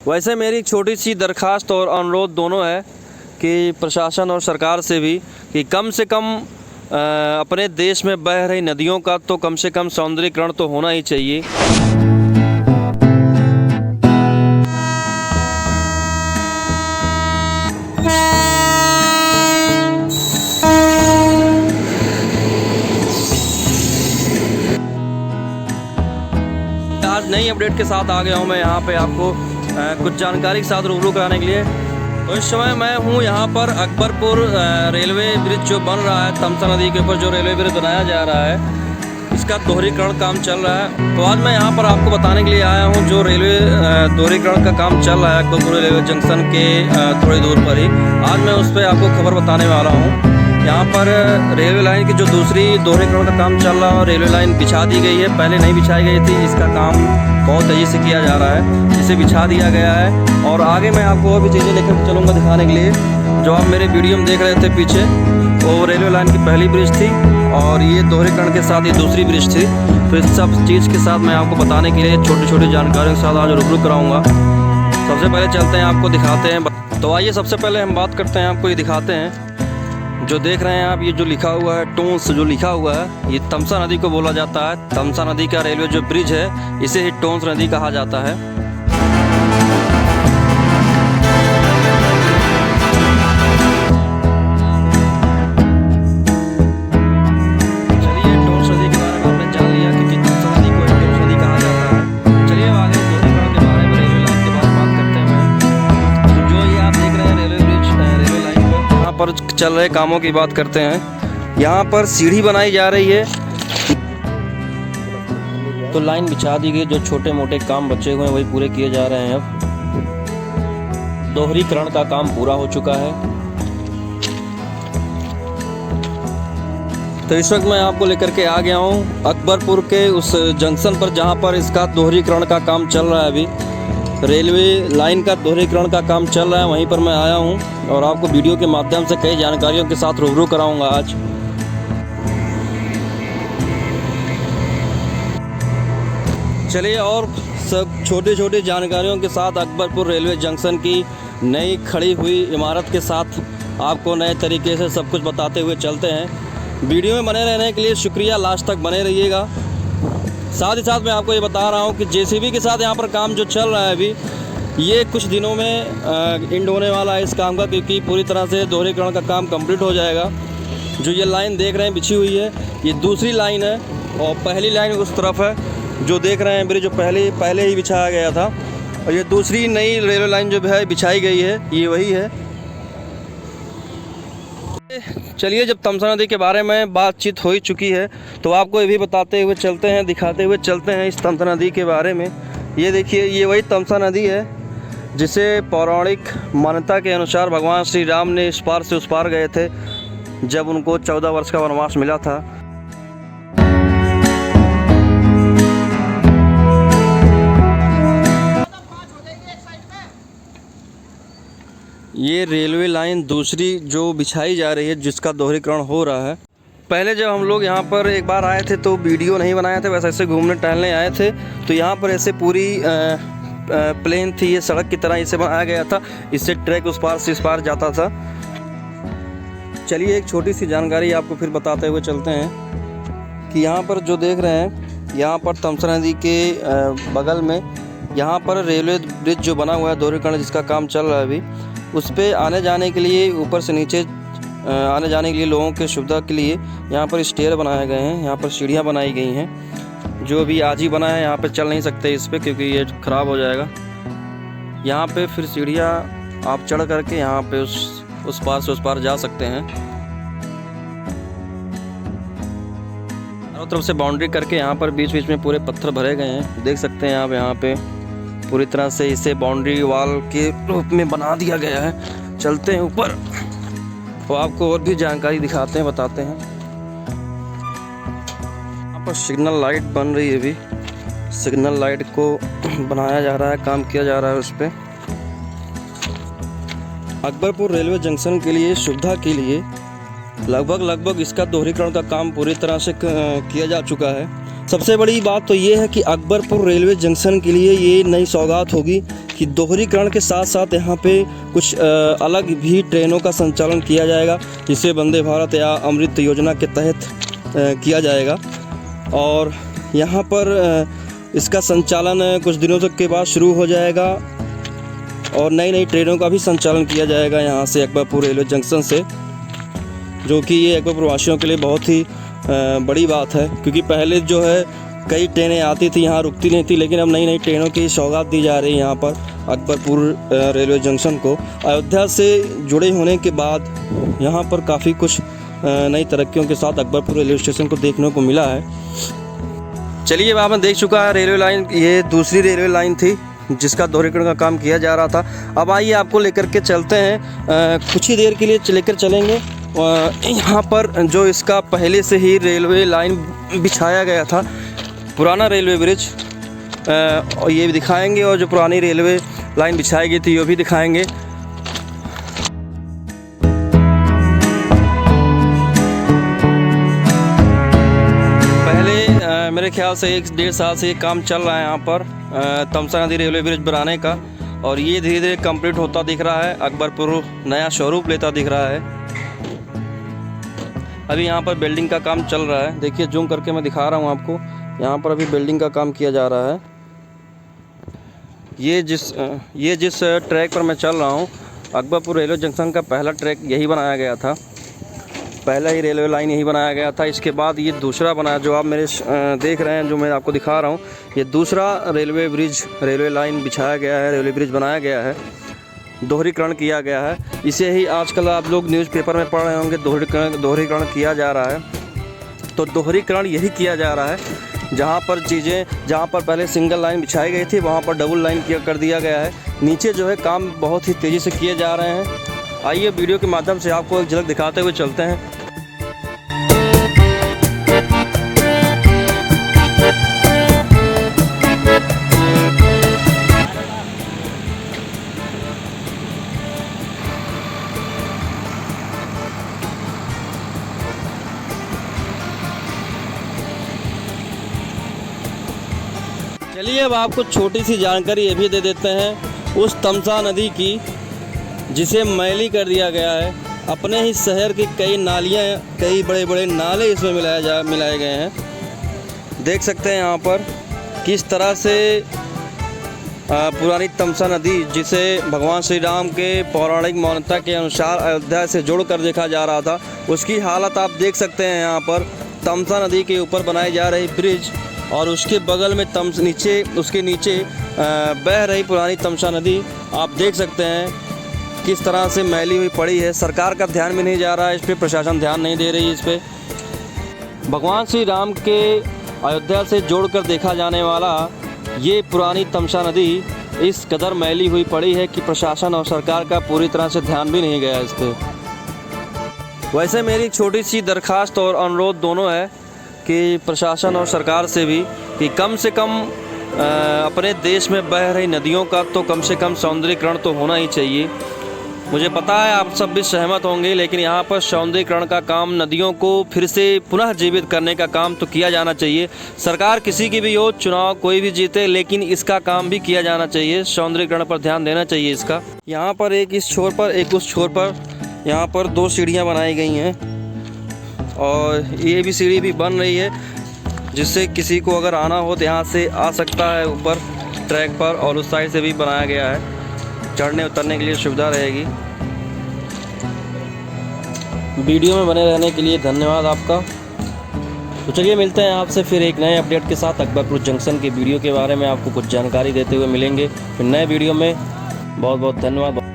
वैसे मेरी एक छोटी सी दरख्वास्त और अनुरोध दोनों है कि प्रशासन और सरकार से भी कि कम से कम अपने देश में बह रही नदियों का तो कम से कम सौंदर्यीकरण तो होना ही चाहिए। आज नई अपडेट के साथ आ गया हूँ मैं यहाँ पे आपको कुछ जानकारी के साथ रूबरू कराने के लिए। तो इस समय मैं हूँ यहाँ पर अकबरपुर रेलवे ब्रिज जो बन रहा है, तमसा नदी के ऊपर जो रेलवे ब्रिज बनाया जा रहा है, इसका दोहरीकरण काम चल रहा है। तो आज मैं यहाँ पर आपको बताने के लिए आया हूँ जो रेलवे दोहरीकरण का काम चल रहा है अकबरपुर रेलवे जंक्शन के थोड़ी दूर पर ही। आज मैं उस पर आपको खबर बताने वाला हूँ। यहाँ पर रेलवे लाइन की जो दूसरी दोहरीकरण का काम चल रहा है, रेलवे लाइन बिछा दी गई है, पहले नहीं बिछाई गई थी। इसका काम बहुत तेज़ी से किया जा रहा है, इसे बिछा दिया गया है। और आगे मैं आपको और भी चीज़ें लेकर चलूँगा दिखाने के लिए। जो आप मेरे वीडियो में देख रहे थे पीछे, वो रेलवे लाइन की पहली ब्रिज थी और ये दोहरीकरण के साथ ये दूसरी ब्रिज थी। तो इस सब चीज़ के साथ मैं आपको बताने के लिए छोटी छोटी जानकारियों के साथ आज रूबरू कराऊँगा। सबसे पहले चलते हैं, आपको दिखाते हैं। तो आइए सबसे पहले हम बात करते हैं, आपको ये दिखाते हैं। जो देख रहे हैं आप, ये जो लिखा हुआ है टोंस जो लिखा हुआ है, ये तमसा नदी को बोला जाता है। तमसा नदी का रेलवे जो ब्रिज है, इसे ही टोंस नदी कहा जाता है। चलिए, टोंस नदी के बारे में आपने जान लिया कि तमसा नदी को टोंस नदी कहा जाता है। चलिए अब आगे दोहरीकरण के बारे में, रेलवे लाइन के बारे में बात करते हैं। तो जो ये आप देख रहे हैं रेलवे ब्रिज, रेलवे लाइन में यहाँ पर चल रहे कामों की बात करते हैं। यहाँ पर सीढ़ी बनाई जा रही है, तो लाइन बिछा दी गई। जो छोटे मोटे काम बचे हुए हैं वही पूरे किए जा रहे हैं। अब दोहरीकरण का काम पूरा हो चुका है। तो इस वक्त मैं आपको लेकर के आ गया हूँ अकबरपुर के उस जंक्शन पर जहाँ पर इसका दोहरीकरण का काम चल रहा है। अभी रेलवे लाइन का दोहरीकरण का काम चल रहा है, वहीं पर मैं आया हूं और आपको वीडियो के माध्यम से कई जानकारियों के साथ रूबरू कराऊंगा आज। चलिए, और सब छोटी छोटी जानकारियों के साथ अकबरपुर रेलवे जंक्शन की नई खड़ी हुई इमारत के साथ आपको नए तरीके से सब कुछ बताते हुए चलते हैं। वीडियो में बने रहने के लिए शुक्रिया, लास्ट तक बने रहिएगा। साथ ही साथ मैं आपको ये बता रहा हूँ कि जेसीबी के साथ यहाँ पर काम जो चल रहा है अभी, ये कुछ दिनों में एंड होने वाला है इस काम का, क्योंकि पूरी तरह से दोहरीकरण का काम कंप्लीट हो जाएगा। जो ये लाइन देख रहे हैं बिछी हुई है, ये दूसरी लाइन है और पहली लाइन उस तरफ है जो देख रहे हैं ब्रिज, जो पहले ही बिछाया गया था। और ये दूसरी नई रेलवे लाइन जो है बिछाई गई है, ये वही है। चलिए, जब तमसा नदी के बारे में बातचीत हो ही चुकी है तो आपको ये भी बताते हुए चलते हैं, दिखाते हुए चलते हैं इस तमसा नदी के बारे में। ये देखिए, ये वही तमसा नदी है जिसे पौराणिक मान्यता के अनुसार भगवान श्री राम ने इस पार से उस पार गए थे जब उनको 14 वर्ष का वनवास मिला था। ये रेलवे लाइन दूसरी जो बिछाई जा रही है, जिसका दोहरीकरण हो रहा है। पहले जब हम लोग यहाँ पर एक बार आए थे तो वीडियो नहीं बनाए थे, वैसे ऐसे घूमने टहलने आए थे। तो यहाँ पर ऐसे पूरी प्लेन थी, ये सड़क की तरह इसे बनाया गया था। इससे ट्रैक उस पार से इस पार जाता था। चलिए, एक छोटी सी जानकारी आपको फिर बताते हुए चलते हैं कि यहाँ पर जो देख रहे हैं, यहाँ पर तमसा नदी के बगल में यहाँ पर रेलवे ब्रिज जो बना हुआ है दोहरीकरण, जिसका काम चल रहा है अभी, उस पर आने जाने के लिए, ऊपर से नीचे आने जाने के लिए लोगों के सुविधा के लिए यहाँ पर स्टेयर बनाए गए हैं। यहाँ पर सीढ़ियाँ बनाई गई हैं। जो अभी आज ही बना है, यहाँ पे चल नहीं सकते इस पर क्योंकि ये ख़राब हो जाएगा। यहाँ पे फिर सीढ़ियाँ आप चढ़ करके यहाँ पे उस पार से उस पार जा सकते हैं। चारों तरफ से बाउंड्री करके यहाँ पर बीच बीच में पूरे पत्थर भरे गए हैं, देख सकते हैं आप। यहाँ पे पूरी तरह से इसे बाउंड्री वॉल के रूप में बना दिया गया है। चलते हैं ऊपर तो आपको और भी जानकारी दिखाते हैं, बताते हैं। यहाँ पर सिग्नल लाइट बन रही है, अभी सिग्नल लाइट को बनाया जा रहा है, काम किया जा रहा है उस पर। अकबरपुर रेलवे जंक्शन के लिए सुविधा के लिए लगभग इसका दोहरीकरण का काम पूरी तरह से किया जा चुका है। सबसे बड़ी बात तो ये है कि अकबरपुर रेलवे जंक्शन के लिए ये नई सौगात होगी कि दोहरीकरण के साथ साथ यहाँ पे कुछ अलग भी ट्रेनों का संचालन किया जाएगा, जिसे वंदे भारत या अमृत योजना के तहत किया जाएगा। और यहाँ पर इसका संचालन कुछ दिनों तक के बाद शुरू हो जाएगा और नई नई ट्रेनों का भी संचालन किया जाएगा यहाँ से अकबरपुर रेलवे जंक्शन से, जो कि ये अकबरपुर वासियों के लिए बहुत ही बड़ी बात है, क्योंकि पहले जो है कई ट्रेनें आती थी यहाँ रुकती नहीं थी, लेकिन अब नई नई ट्रेनों की सौगात दी जा रही है यहाँ पर अकबरपुर रेलवे जंक्शन को। अयोध्या से जुड़े होने के बाद यहाँ पर काफ़ी कुछ नई तरक्कियों के साथ अकबरपुर रेलवे स्टेशन को देखने को मिला है। चलिए, अब आपने देख चुका है रेलवे लाइन, ये दूसरी रेलवे लाइन थी जिसका दोहरीकरण का काम किया जा रहा था। अब आइए आपको लेकर के चलते हैं, कुछ ही देर के लिए लेकर चलेंगे यहाँ पर जो इसका पहले से ही रेलवे लाइन बिछाया गया था, पुराना रेलवे ब्रिज, और ये भी दिखाएंगे, और जो पुरानी रेलवे लाइन बिछाई गई थी वो भी दिखाएंगे। पहले मेरे ख्याल से 1-1.5 साल से ये काम चल रहा है यहाँ पर तमसा नदी रेलवे ब्रिज बनाने का, और ये धीरे धीरे कंप्लीट होता दिख रहा है। अकबरपुर नया स्वरूप लेता दिख रहा है। अभी यहाँ पर बिल्डिंग का काम चल रहा है, देखिए जूम करके मैं दिखा रहा हूँ आपको। यहाँ पर अभी बिल्डिंग का काम किया जा रहा है। ये जिस ट्रैक पर मैं चल रहा हूँ, अकबरपुर रेलवे जंक्शन का पहला ट्रैक यही बनाया गया था, पहला ही रेलवे लाइन यही बनाया गया था। इसके बाद ये दूसरा बनाया, जो आप मेरे देख रहे हैं, जो मैं आपको दिखा रहा हूँ, ये दूसरा रेलवे लाइन बिछाया गया है, रेलवे ब्रिज बनाया गया है, दोहरीकरण किया गया है। इसे ही आजकल आप लोग न्यूज़पेपर में पढ़ रहे होंगे, दोहरीकरण किया जा रहा है। तो दोहरीकरण यही किया जा रहा है, जहाँ पर पहले सिंगल लाइन बिछाई गई थी, वहाँ पर डबल लाइन कर दिया गया है। नीचे जो है काम बहुत ही तेज़ी से किए जा रहे हैं। आइए वीडियो के माध्यम से आपको एक झलक दिखाते हुए चलते हैं। चलिए, अब आपको छोटी सी जानकारी ये भी दे देते हैं उस तमसा नदी की जिसे मैली कर दिया गया है। अपने ही शहर की कई नालियाँ, कई बड़े बड़े नाले इसमें मिलाए गए हैं। देख सकते हैं यहाँ पर किस तरह से पुरानी तमसा नदी, जिसे भगवान श्री राम के पौराणिक मान्यता के अनुसार अयोध्या से जोड़कर देखा जा रहा था, उसकी हालत आप देख सकते हैं। यहाँ पर तमसा नदी के ऊपर बनाई जा रही ब्रिज, और उसके बगल में उसके नीचे बह रही पुरानी तमसा नदी आप देख सकते हैं किस तरह से मैली हुई पड़ी है। सरकार का ध्यान भी नहीं जा रहा है इस पर, प्रशासन ध्यान नहीं दे रही है इस पर। भगवान श्री राम के अयोध्या से जोड़कर देखा जाने वाला ये पुरानी तमसा नदी इस कदर मैली हुई पड़ी है कि प्रशासन और सरकार का पूरी तरह से ध्यान भी नहीं गया इस पर। वैसे मेरी एक छोटी सी दरख्वास्त और अनुरोध दोनों है कि प्रशासन और सरकार से भी कि कम से कम अपने देश में बह रही नदियों का तो कम से कम सौंदर्यीकरण तो होना ही चाहिए। मुझे पता है आप सब भी सहमत होंगे, लेकिन यहाँ पर सौंदर्यीकरण का काम, नदियों को फिर से पुनः जीवित करने का काम तो किया जाना चाहिए। सरकार किसी की भी हो, चुनाव कोई भी जीते, लेकिन इसका काम भी किया जाना चाहिए। सौंदर्यीकरण पर ध्यान देना चाहिए इसका। यहाँ पर एक इस छोर पर, एक उस छोर पर, यहाँ पर 2 सीढ़ियाँ बनाई गई हैं, और ये भी सीढ़ी भी बन रही है, जिससे किसी को अगर आना हो तो यहाँ से आ सकता है ऊपर ट्रैक पर, और उस साइड से भी बनाया गया है, चढ़ने उतरने के लिए सुविधा रहेगी। वीडियो में बने रहने के लिए धन्यवाद आपका। तो चलिए मिलते हैं आपसे फिर एक नए अपडेट के साथ। अकबरपुर जंक्शन के वीडियो के बारे में आपको कुछ जानकारी देते हुए मिलेंगे फिर नए वीडियो में। बहुत बहुत धन्यवाद।